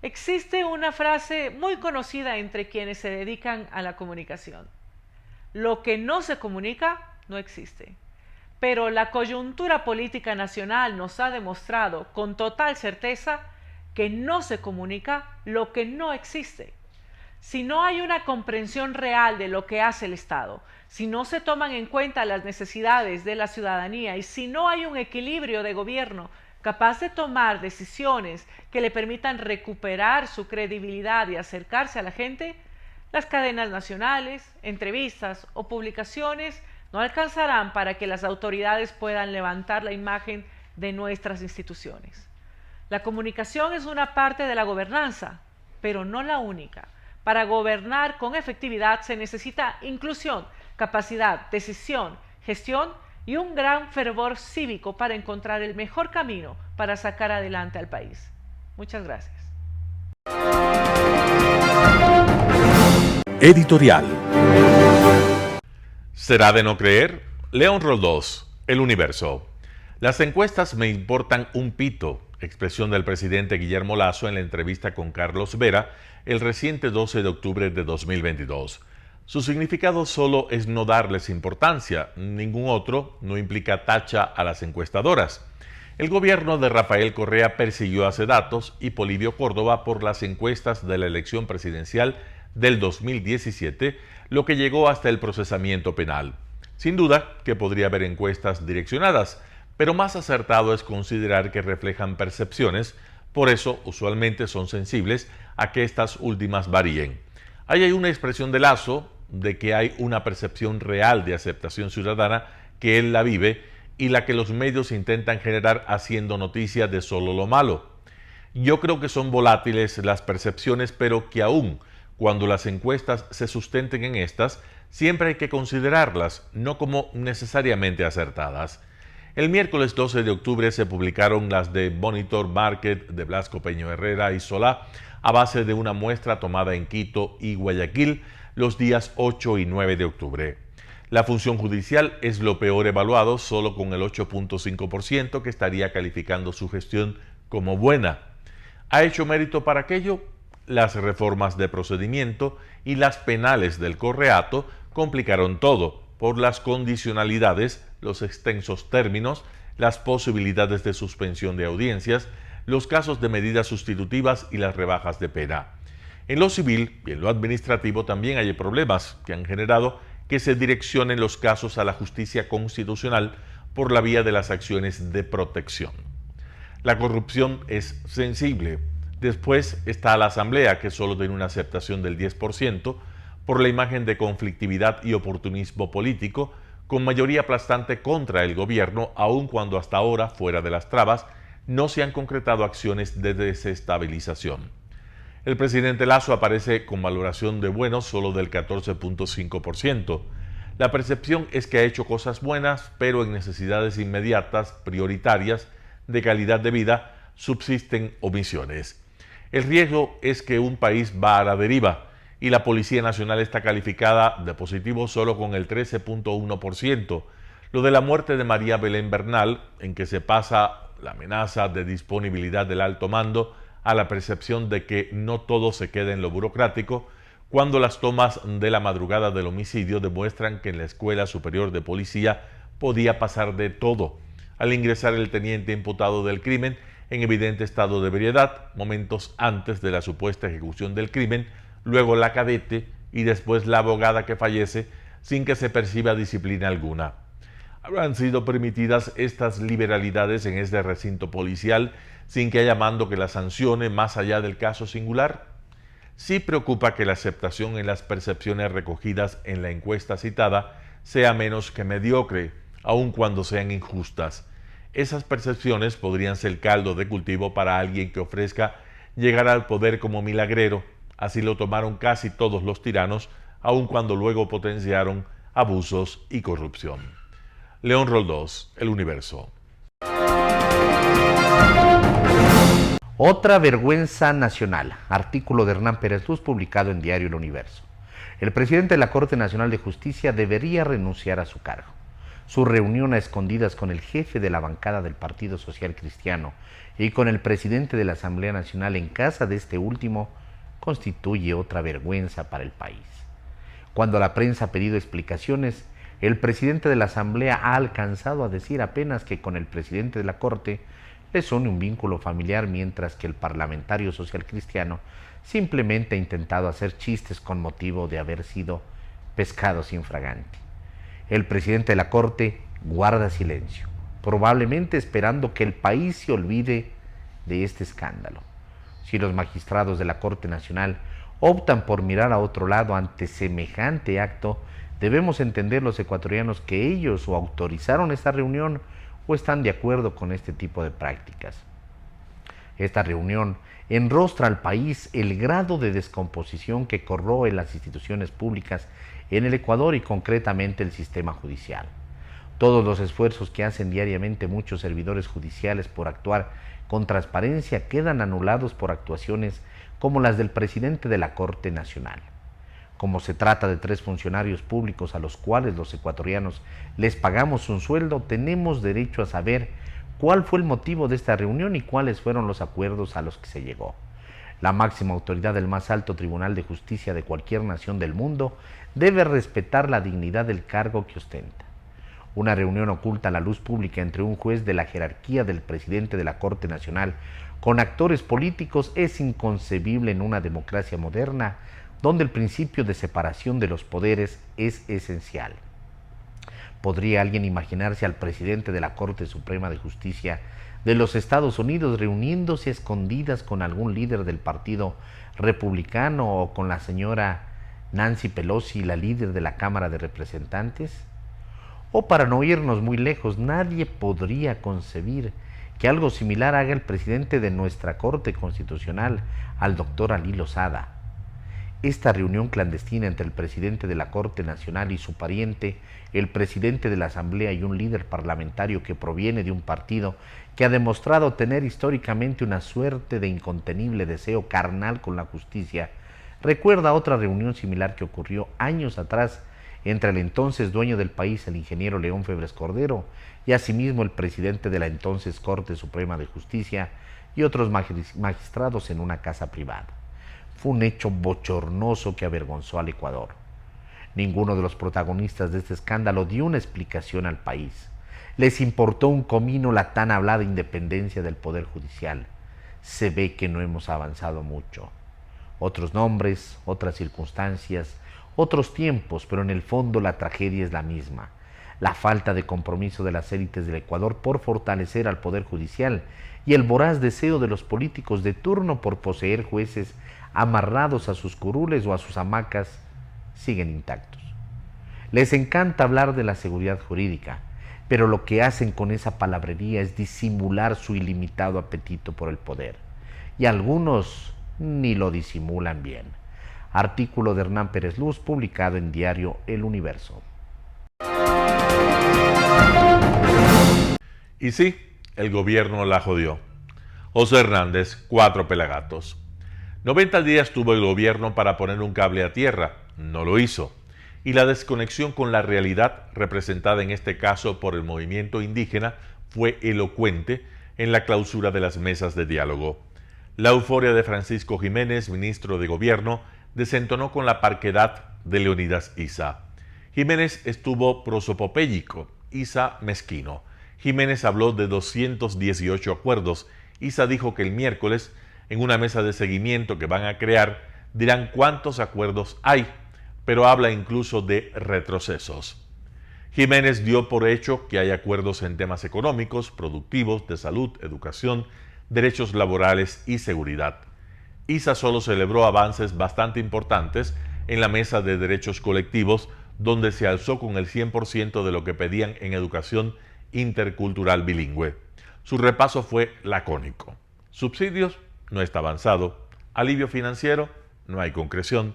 Speaker 12: Existe una frase muy conocida entre quienes se dedican a la comunicación: lo que no se comunica no existe. Pero la coyuntura política nacional nos ha demostrado con total certeza que no se comunica lo que no existe. Si no hay una comprensión real de lo que hace el Estado, si no se toman en cuenta las necesidades de la ciudadanía y si no hay un equilibrio de gobierno capaz de tomar decisiones que le permitan recuperar su credibilidad y acercarse a la gente, las cadenas nacionales, entrevistas o publicaciones no alcanzarán para que las autoridades puedan levantar la imagen de nuestras instituciones. La comunicación es una parte de la gobernanza, pero no la única. Para gobernar con efectividad se necesita inclusión, capacidad, decisión, gestión y un gran fervor cívico para encontrar el mejor camino para sacar adelante al país. Muchas gracias.
Speaker 1: Editorial.
Speaker 3: ¿Será de no creer? León Roldós, El Universo. Las encuestas me importan un pito, expresión del presidente Guillermo Lasso en la entrevista con Carlos Vera el reciente 12 de octubre de 2022. Su significado solo es no darles importancia, ningún otro, no implica tacha a las encuestadoras. El gobierno de Rafael Correa persiguió a Sedatos y Polibio Córdoba por las encuestas de la elección presidencial del 2017, lo que llegó hasta el procesamiento penal. Sin duda que podría haber encuestas direccionadas, pero más acertado es considerar que reflejan percepciones, por eso usualmente son sensibles a que estas últimas varíen. Ahí hay una expresión de Lasso de que hay una percepción real de aceptación ciudadana que él la vive y la que los medios intentan generar haciendo noticia de solo lo malo. Yo creo que son volátiles las percepciones, pero que aún cuando las encuestas se sustenten en estas, siempre hay que considerarlas, no como necesariamente acertadas. El miércoles 12 de octubre se publicaron las de Monitor Market de Blasco Peño Herrera y Solá, a base de una muestra tomada en Quito y Guayaquil los días 8 y 9 de octubre. La función judicial es lo peor evaluado, solo con el 8.5% que estaría calificando su gestión como buena. ¿Ha hecho mérito para aquello? Las reformas de procedimiento y las penales del Correato complicaron todo, por las condicionalidades, los extensos términos, las posibilidades de suspensión de audiencias, los casos de medidas sustitutivas y las rebajas de pena. En lo civil y en lo administrativo también hay problemas que han generado que se direccionen los casos a la justicia constitucional por la vía de las acciones de protección. La corrupción es sensible. Después está la Asamblea, que solo tiene una aceptación del 10%, por la imagen de conflictividad y oportunismo político, con mayoría aplastante contra el gobierno, aun cuando hasta ahora, fuera de las trabas, no se han concretado acciones de desestabilización. El presidente Lasso aparece con valoración de bueno solo del 14.5%. La percepción es que ha hecho cosas buenas, pero en necesidades inmediatas, prioritarias, de calidad de vida, subsisten omisiones. El riesgo es que un país va a la deriva y la Policía Nacional está calificada de positivo solo con el 13.1%. Lo de la muerte de María Belén Bernal, en que se pasa la amenaza de disponibilidad del alto mando a la percepción de que no todo se queda en lo burocrático, cuando las tomas de la madrugada del homicidio demuestran que en la Escuela Superior de Policía podía pasar de todo. Al ingresar el teniente imputado del crimen en evidente estado de ebriedad, momentos antes de la supuesta ejecución del crimen, luego la cadete y después la abogada que fallece sin que se perciba disciplina alguna. ¿Habrán sido permitidas estas liberalidades en este recinto policial sin que haya mando que las sancione más allá del caso singular? Sí preocupa que la aceptación en las percepciones recogidas en la encuesta citada sea menos que mediocre, aun cuando sean injustas. Esas percepciones podrían ser caldo de cultivo para alguien que ofrezca llegar al poder como milagrero. Así lo tomaron casi todos los tiranos, aun cuando luego potenciaron abusos y corrupción. León Roldós, El Universo.
Speaker 7: Otra vergüenza nacional. Artículo de Hernán Pérez Luz publicado en Diario El Universo. El presidente de la Corte Nacional de Justicia debería renunciar a su cargo. Su reunión a escondidas con el jefe de la bancada del Partido Social Cristiano y con el presidente de la Asamblea Nacional en casa de este último constituye otra vergüenza para el país. Cuando la prensa ha pedido explicaciones, el presidente de la Asamblea ha alcanzado a decir apenas que con el presidente de la Corte les une un vínculo familiar, mientras que el parlamentario social cristiano simplemente ha intentado hacer chistes con motivo de haber sido pescados infraganti. El presidente de la Corte guarda silencio, probablemente esperando que el país se olvide de este escándalo. Si los magistrados de la Corte Nacional optan por mirar a otro lado ante semejante acto, debemos entender los ecuatorianos que ellos o autorizaron esta reunión o están de acuerdo con este tipo de prácticas. Esta reunión enrostra al país el grado de descomposición que corroe las instituciones públicas en el Ecuador y concretamente el sistema judicial. Todos los esfuerzos que hacen diariamente muchos servidores judiciales por actuar con transparencia quedan anulados por actuaciones como las del presidente de la Corte Nacional. Como se trata de 3 funcionarios públicos a los cuales los ecuatorianos les pagamos un sueldo, tenemos derecho a saber cuál fue el motivo de esta reunión y cuáles fueron los acuerdos a los que se llegó. La máxima autoridad del más alto tribunal de justicia de cualquier nación del mundo debe respetar la dignidad del cargo que ostenta. Una reunión oculta a la luz pública entre un juez de la jerarquía del presidente de la Corte Nacional con actores políticos es inconcebible en una democracia moderna donde el principio de separación de los poderes es esencial. ¿Podría alguien imaginarse al presidente de la Corte Suprema de Justicia de los Estados Unidos reuniéndose a escondidas con algún líder del Partido Republicano o con la señora Nancy Pelosi, la líder de la Cámara de Representantes? O para no irnos muy lejos, nadie podría concebir que algo similar haga el presidente de nuestra Corte Constitucional, al doctor Alí Lozada. Esta reunión clandestina entre el presidente de la Corte Nacional y su pariente, el presidente de la Asamblea y un líder parlamentario que proviene de un partido que ha demostrado tener históricamente una suerte de incontenible deseo carnal con la justicia, recuerda a otra reunión similar que ocurrió años atrás entre el entonces dueño del país, el ingeniero León Febres Cordero, y asimismo el presidente de la entonces Corte Suprema de Justicia y otros magistrados en una casa privada. Fue un hecho bochornoso que avergonzó al Ecuador. Ninguno de los protagonistas de este escándalo dio una explicación al país. Les importó un comino la tan hablada independencia del Poder Judicial. Se ve que no hemos avanzado mucho. Otros nombres, otras circunstancias, otros tiempos, pero en el fondo la tragedia es la misma. La falta de compromiso de las élites del Ecuador por fortalecer al Poder Judicial y el voraz deseo de los políticos de turno por poseer jueces amarrados a sus curules o a sus hamacas siguen intactos. Les encanta hablar de la seguridad jurídica, pero lo que hacen con esa palabrería es disimular su ilimitado apetito por el poder. Y algunos ni lo disimulan bien. Artículo de Hernán Pérez Luz, publicado en diario El Universo.
Speaker 3: Y sí, el gobierno la jodió. José Hernández, 4 pelagatos. 90 días tuvo el gobierno para poner un cable a tierra, no lo hizo. Y la desconexión con la realidad, representada en este caso por el movimiento indígena, fue elocuente en la clausura de las mesas de diálogo. La euforia de Francisco Jiménez, ministro de Gobierno, desentonó con la parquedad de Leonidas Issa. Jiménez estuvo prosopopéyico, Issa mezquino. Jiménez habló de 218 acuerdos. Issa dijo que el miércoles, en una mesa de seguimiento que van a crear, dirán cuántos acuerdos hay, pero habla incluso de retrocesos. Jiménez dio por hecho que hay acuerdos en temas económicos, productivos, de salud, educación, derechos laborales y seguridad. Issa solo celebró avances bastante importantes en la mesa de derechos colectivos, donde se alzó con el 100% de lo que pedían en educación intercultural bilingüe. Su repaso fue lacónico. Subsidios, no está avanzado. Alivio financiero, no hay concreción.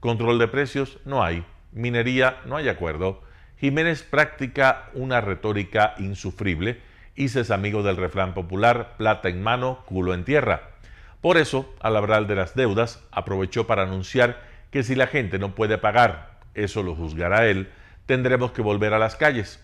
Speaker 3: Control de precios, no hay. Minería, no hay acuerdo. Jiménez practica una retórica insufrible. Issa es amigo del refrán popular, plata en mano, culo en tierra. Por eso, al hablar de las deudas, aprovechó para anunciar que si la gente no puede pagar, eso lo juzgará él, tendremos que volver a las calles.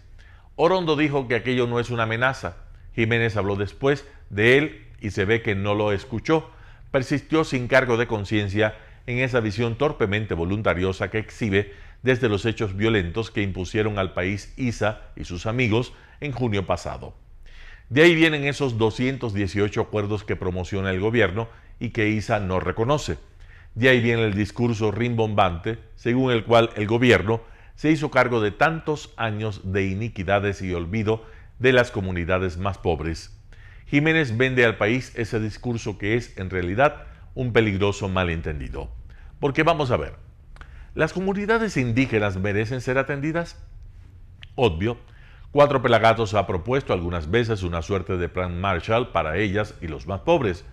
Speaker 3: Orondo dijo que aquello no es una amenaza. Jiménez habló después de él y se ve que no lo escuchó. Persistió sin cargo de conciencia en esa visión torpemente voluntariosa que exhibe desde los hechos violentos que impusieron al país Issa y sus amigos en junio pasado. De ahí vienen esos 218 acuerdos que promociona el gobierno y que ISA no reconoce. De ahí viene el discurso rimbombante, según el cual el gobierno se hizo cargo de tantos años de iniquidades y olvido de las comunidades más pobres. Jiménez vende al país ese discurso que es, en realidad, un peligroso malentendido. Porque vamos a ver, ¿las comunidades indígenas merecen ser atendidas? Obvio. Cuatro Pelagatos ha propuesto algunas veces una suerte de plan Marshall para ellas y los más pobres,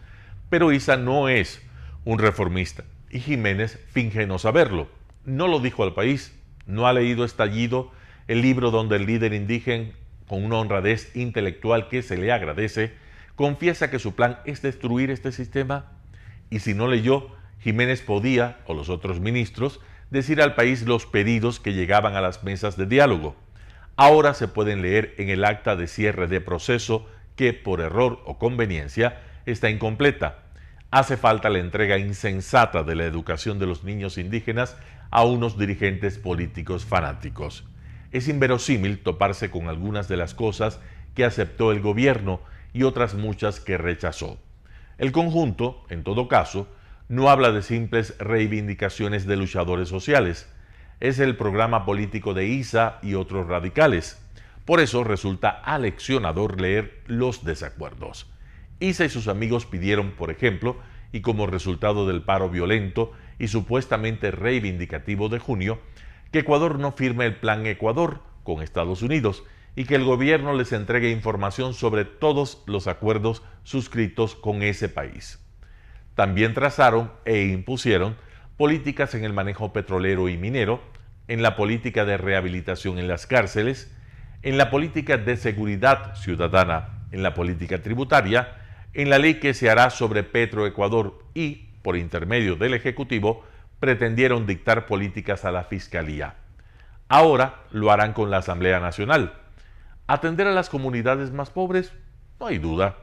Speaker 3: pero ISA no es un reformista y Jiménez finge no saberlo. No lo dijo al país, no ha leído Estallido, el libro donde el líder indígena, con una honradez intelectual que se le agradece, confiesa que su plan es destruir este sistema. Y si no leyó, Jiménez podía, o los otros ministros, decir al país los pedidos que llegaban a las mesas de diálogo. Ahora se pueden leer en el acta de cierre de proceso que, por error o conveniencia, está incompleta. Hace falta la entrega insensata de la educación de los niños indígenas a unos dirigentes políticos fanáticos. Es inverosímil toparse con algunas de las cosas que aceptó el gobierno y otras muchas que rechazó. El conjunto, en todo caso, no habla de simples reivindicaciones de luchadores sociales. Es el programa político de ISA y otros radicales. Por eso resulta aleccionador leer los desacuerdos. ISA y sus amigos pidieron, por ejemplo, y como resultado del paro violento y supuestamente reivindicativo de junio, que Ecuador no firme el Plan Ecuador con Estados Unidos y que el gobierno les entregue información sobre todos los acuerdos suscritos con ese país. También trazaron e impusieron políticas en el manejo petrolero y minero, en la política de rehabilitación en las cárceles, en la política de seguridad ciudadana, en la política tributaria, en la ley que se hará sobre Petroecuador y, por intermedio del Ejecutivo, pretendieron dictar políticas a la Fiscalía. Ahora lo harán con la Asamblea Nacional. ¿Atender a las comunidades más pobres? No hay duda.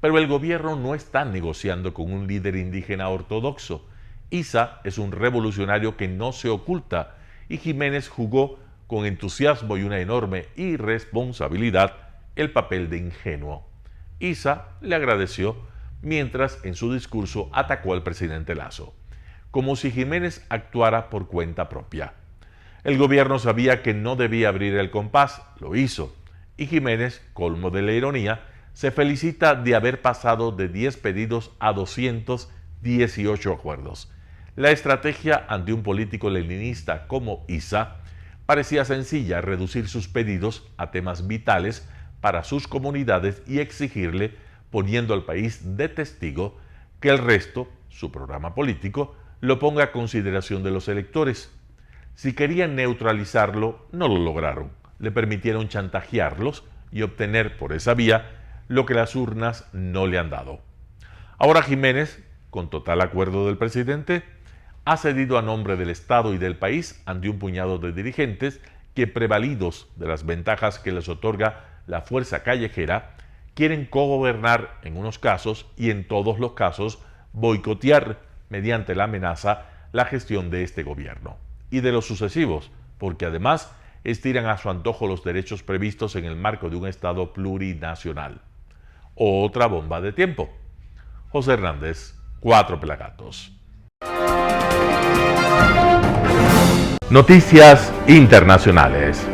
Speaker 3: Pero el gobierno no está negociando con un líder indígena ortodoxo. ISA es un revolucionario que no se oculta y Jiménez jugó con entusiasmo y una enorme irresponsabilidad el papel de ingenuo. ISA le agradeció mientras en su discurso atacó al presidente Lasso, como si Jiménez actuara por cuenta propia. El gobierno sabía que no debía abrir el compás, lo hizo, y Jiménez, colmo de la ironía, se felicita de haber pasado de 10 pedidos a 218 acuerdos. La estrategia ante un político leninista como ISA parecía sencilla: reducir sus pedidos a temas vitales para sus comunidades y exigirle, poniendo al país de testigo, que el resto, su programa político, lo ponga a consideración de los electores. Si querían neutralizarlo, no lo lograron. Le permitieron chantajearlos y obtener por esa vía lo que las urnas no le han dado. Ahora Jiménez, con total acuerdo del presidente, ha cedido a nombre del Estado y del país ante un puñado de dirigentes que, prevalidos de las ventajas que les otorga la fuerza callejera, quieren cogobernar en unos casos y en todos los casos boicotear mediante la amenaza la gestión de este gobierno y de los sucesivos, porque además estiran a su antojo los derechos previstos en el marco de un Estado plurinacional. Otra bomba de tiempo. José Hernández, 4 Pelagatos. Noticias internacionales.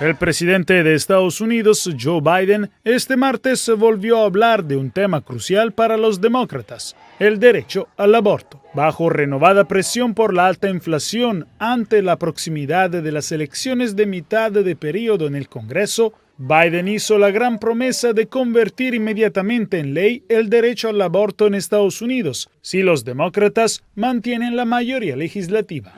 Speaker 13: El presidente de Estados Unidos, Joe Biden, este martes volvió a hablar de un tema crucial para los demócratas: el derecho al aborto. Bajo renovada presión por la alta inflación ante la proximidad de las elecciones de mitad de periodo en el Congreso, Biden hizo la gran promesa de convertir inmediatamente en ley el derecho al aborto en Estados Unidos, si los demócratas mantienen la mayoría legislativa.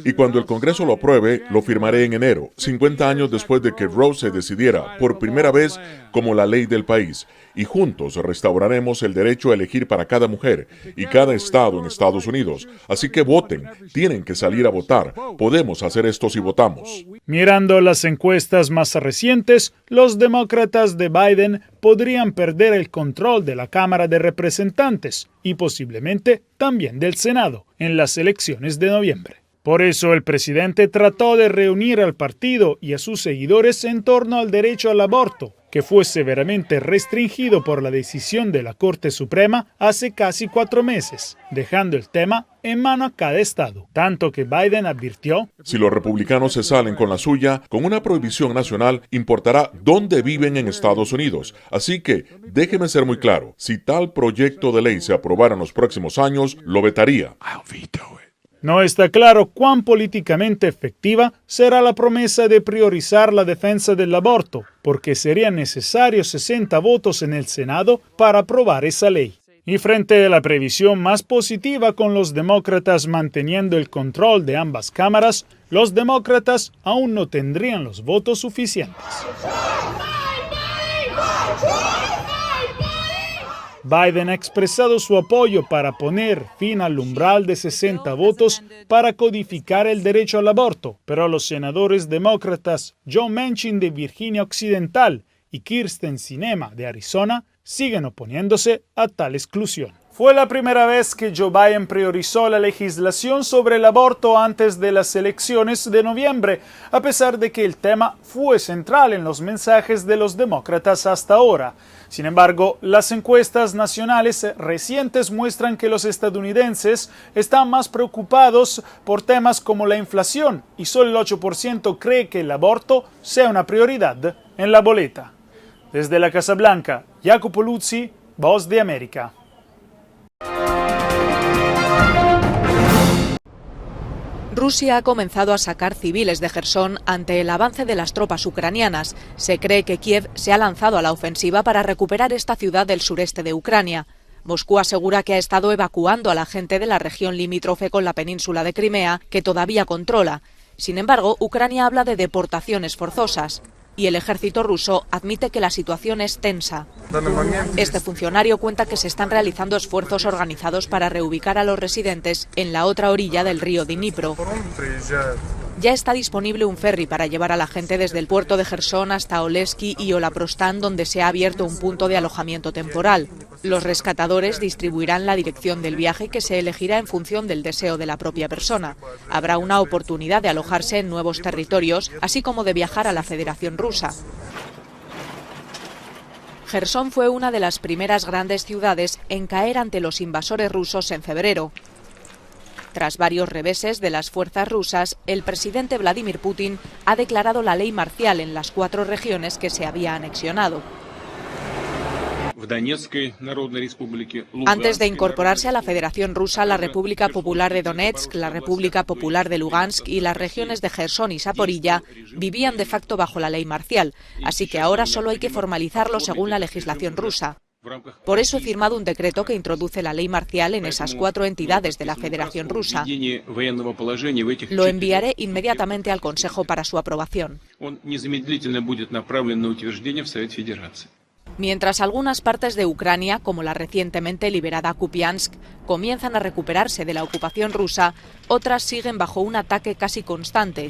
Speaker 14: Y cuando el Congreso lo apruebe, lo firmaré en enero, 50 años después de que Roe se decidiera por primera vez como la ley del país. Y juntos restauraremos el derecho a elegir para cada mujer y cada estado en Estados Unidos. Así que voten, tienen que salir a votar. Podemos hacer esto si votamos.
Speaker 13: Mirando las encuestas más recientes, los demócratas de Biden podrían perder el control de la Cámara de Representantes y posiblemente también del Senado en las elecciones de noviembre. Por eso el presidente trató de reunir al partido y a sus seguidores en torno al derecho al aborto, que fue severamente restringido por la decisión de la Corte Suprema hace casi 4 meses, dejando el tema en mano a cada estado. Tanto que Biden advirtió:
Speaker 14: si los republicanos se salen con la suya, con una prohibición nacional, importará dónde viven en Estados Unidos. Así que, déjeme ser muy claro, si tal proyecto de ley se aprobara en los próximos años, lo vetaría.
Speaker 13: No está claro cuán políticamente efectiva será la promesa de priorizar la defensa del aborto, porque serían necesarios 60 votos en el Senado para aprobar esa ley. Y frente a la previsión más positiva con los demócratas manteniendo el control de ambas cámaras, los demócratas aún no tendrían los votos suficientes. Biden ha expresado su apoyo para poner fin al umbral de 60 votos para codificar el derecho al aborto, pero los senadores demócratas Joe Manchin de Virginia Occidental y Kyrsten Sinema de Arizona siguen oponiéndose a tal exclusión. Fue la primera vez que Joe Biden priorizó la legislación sobre el aborto antes de las elecciones de noviembre, a pesar de que el tema fue central en los mensajes de los demócratas hasta ahora. Sin embargo, las encuestas nacionales recientes muestran que los estadounidenses están más preocupados por temas como la inflación y solo el 8% cree que el aborto sea una prioridad en la boleta. Desde la Casa Blanca, Jacopo Luzzi, Voz de América.
Speaker 15: Rusia ha comenzado a sacar civiles de Jersón ante el avance de las tropas ucranianas. Se cree que Kiev se ha lanzado a la ofensiva para recuperar esta ciudad del sureste de Ucrania. Moscú asegura que ha estado evacuando a la gente de la región limítrofe con la península de Crimea, que todavía controla. Sin embargo, Ucrania habla de deportaciones forzosas. Y el ejército ruso admite que la situación es tensa. Este funcionario cuenta que se están realizando esfuerzos organizados para reubicar a los residentes en la otra orilla del río Dnipro. Ya está disponible un ferry para llevar a la gente desde el puerto de Jersón hasta Oleski y Olaprostán, donde se ha abierto un punto de alojamiento temporal. Los rescatadores distribuirán la dirección del viaje, que se elegirá en función del deseo de la propia persona. Habrá una oportunidad de alojarse en nuevos territorios, así como de viajar a la Federación Rusa. Jersón fue una de las primeras grandes ciudades en caer ante los invasores rusos en febrero. Tras varios reveses de las fuerzas rusas, el presidente Vladimir Putin ha declarado la ley marcial en las 4 regiones que se había anexionado. Antes de incorporarse a la Federación Rusa, la República Popular de Donetsk, la República Popular de Lugansk y las regiones de Jersón y Zaporilla vivían de facto bajo la ley marcial, así que ahora solo hay que formalizarlo según la legislación rusa. Por eso he firmado un decreto que introduce la ley marcial en esas 4 entidades de la Federación Rusa. Lo enviaré inmediatamente al Consejo para su aprobación. Mientras algunas partes de Ucrania, como la recientemente liberada Kupiansk, comienzan a recuperarse de la ocupación rusa, otras siguen bajo un ataque casi constante.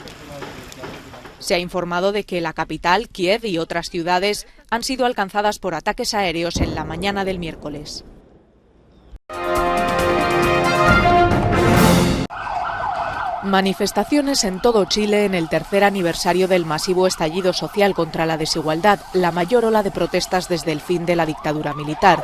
Speaker 15: Se ha informado de que la capital, Kiev, y otras ciudades han sido alcanzadas por ataques aéreos en la mañana del miércoles. Manifestaciones en todo Chile en el tercer aniversario del masivo estallido social contra la desigualdad, la mayor ola de protestas desde el fin de la dictadura militar.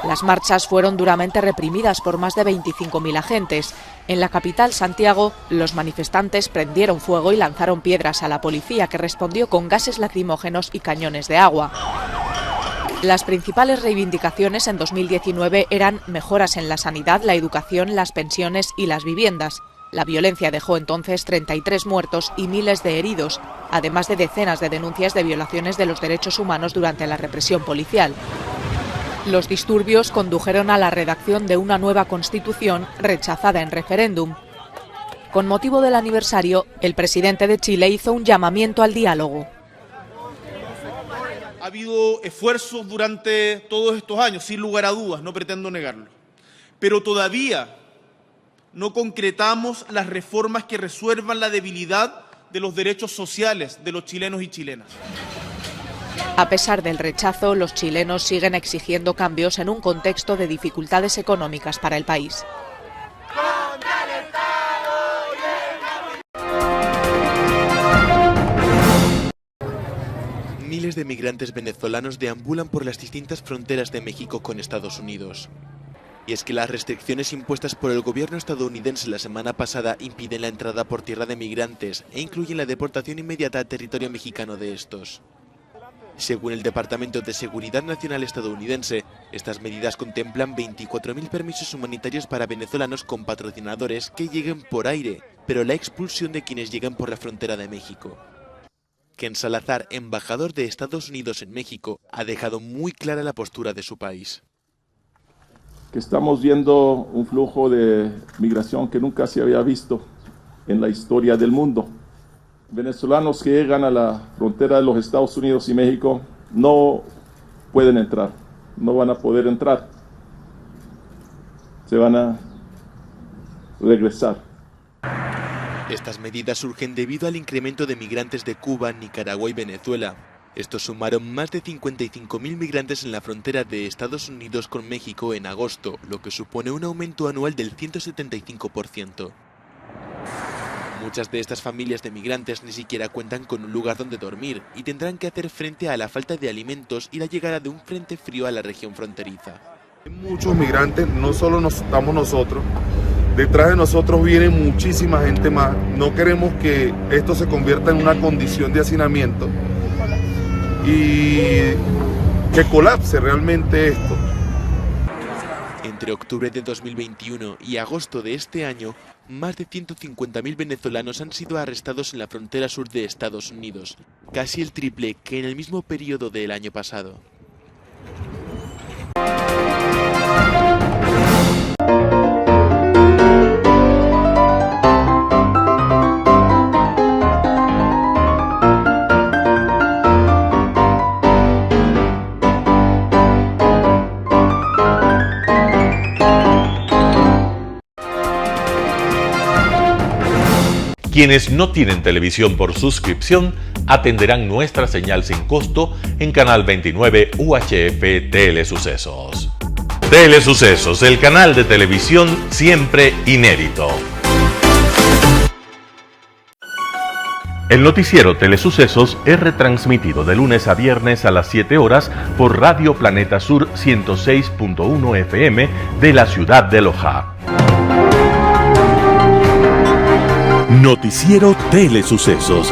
Speaker 15: Las marchas fueron duramente reprimidas por más de 25.000 agentes. En la capital, Santiago, los manifestantes prendieron fuego y lanzaron piedras a la policía, que respondió con gases lacrimógenos y cañones de agua. Las principales reivindicaciones en 2019 eran mejoras en la sanidad, la educación, las pensiones y las viviendas. La violencia dejó entonces 33 muertos y miles de heridos, además de decenas de denuncias de violaciones de los derechos humanos durante la represión policial. Los disturbios condujeron a la redacción de una nueva constitución rechazada en referéndum. Con motivo del aniversario, el presidente de Chile hizo un llamamiento al diálogo.
Speaker 16: Ha habido esfuerzos durante todos estos años, sin lugar a dudas, no pretendo negarlo. Pero todavía no concretamos las reformas que resuelvan la debilidad de los derechos sociales de los chilenos y chilenas.
Speaker 15: A pesar del rechazo, los chilenos siguen exigiendo cambios en un contexto de dificultades económicas para el país.
Speaker 17: ¡Contra el Estado! de migrantes venezolanos deambulan por las distintas fronteras de México con Estados Unidos. Y es que las restricciones impuestas por el gobierno estadounidense la semana pasada impiden la entrada por tierra de migrantes e incluyen la deportación inmediata al territorio mexicano de estos. Según el Departamento de Seguridad Nacional estadounidense, estas medidas contemplan 24.000 permisos humanitarios para venezolanos con patrocinadores que lleguen por aire, pero la expulsión de quienes llegan por la frontera de México. Ken Salazar, embajador de Estados Unidos en México, ha dejado muy clara la postura de su país.
Speaker 18: Que estamos viendo un flujo de migración que nunca se había visto en la historia del mundo. Venezolanos que llegan a la frontera de los Estados Unidos y México no pueden entrar, no van a poder entrar, se van a regresar.
Speaker 17: Estas medidas surgen debido al incremento de migrantes de Cuba, Nicaragua y Venezuela. Estos sumaron más de 55.000 migrantes en la frontera de Estados Unidos con México en agosto, lo que supone un aumento anual del 175%. Muchas de estas familias de migrantes ni siquiera cuentan con un lugar donde dormir y tendrán que hacer frente a la falta de alimentos y la llegada de un frente frío a la región fronteriza.
Speaker 19: Hay muchos migrantes, no solo estamos nosotros, detrás de nosotros viene muchísima gente más. No queremos que esto se convierta en una condición de hacinamiento y que colapse realmente esto.
Speaker 17: Entre octubre de 2021 y agosto de este año, más de 150.000 venezolanos han sido arrestados en la frontera sur de Estados Unidos, casi el triple que en el mismo periodo del año pasado.
Speaker 3: Quienes no tienen televisión por suscripción atenderán nuestra señal sin costo en Canal 29 UHF Telesucesos. Telesucesos, el canal de televisión siempre inédito. El noticiero Telesucesos es retransmitido de lunes a viernes a las 7 horas por Radio Planeta Sur 106.1 FM de la ciudad de Loja.
Speaker 1: Noticiero Telesucesos.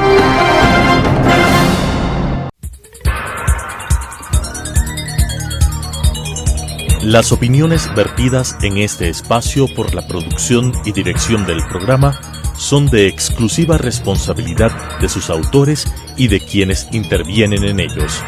Speaker 1: Las opiniones vertidas en este espacio por la producción y dirección del programa son de exclusiva responsabilidad de sus autores y de quienes intervienen en ellos.